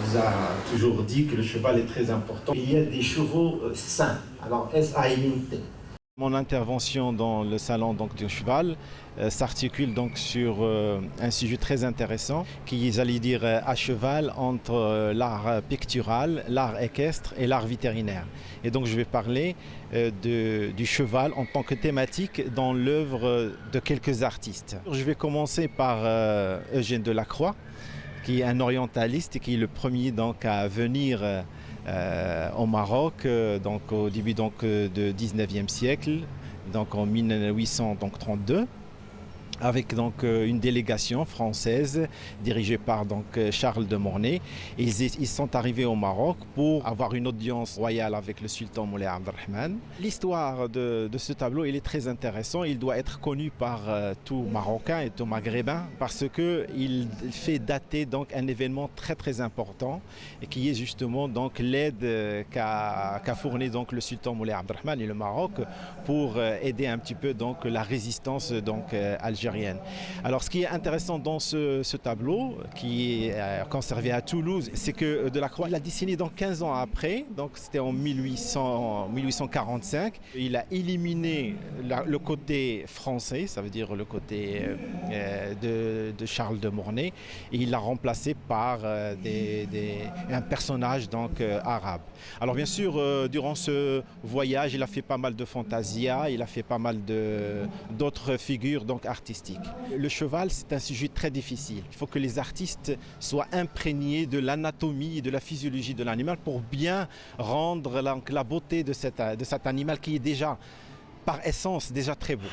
vous a toujours dit que le cheval est très important. Il y a des chevaux sains, alors S-A-I-N-T. Mon intervention dans le salon donc, du cheval s'articule donc sur un sujet très intéressant qui est, j'allais dire, à cheval entre l'art pictural, l'art équestre et l'art vétérinaire. Et donc je vais parler du cheval en tant que thématique dans l'œuvre de quelques artistes. Je vais commencer par Eugène Delacroix, qui est un orientaliste et qui est le premier donc, à venir au Maroc donc, au début donc, du 19e siècle, donc en 1832. Avec donc une délégation française dirigée par donc Charles de Mornay. Ils sont arrivés au Maroc pour avoir une audience royale avec le sultan Moulay Abdelrahman. L'histoire de ce tableau, il est très intéressant. Il doit être connu par tout Marocain et tout Maghrébin parce qu'il fait dater donc un événement très très important et qui est justement donc l'aide qu'a fourni donc le sultan Moulay Abdelrahman et le Maroc pour aider un petit peu donc la résistance donc algérienne. Alors ce qui est intéressant dans ce tableau qui est conservé à Toulouse, c'est que Delacroix l'a dessiné donc 15 ans après, donc c'était en 1845. Il a éliminé le côté français, ça veut dire le côté de Charles de Mornay, et il l'a remplacé par un personnage donc arabe. Alors bien sûr, durant ce voyage, il a fait pas mal de fantasia, il a fait pas mal d'autres figures donc artistiques. Le cheval, c'est un sujet très difficile. Il faut que les artistes soient imprégnés de l'anatomie et de la physiologie de l'animal pour bien rendre la beauté de cet animal qui est déjà, par essence, déjà très beau.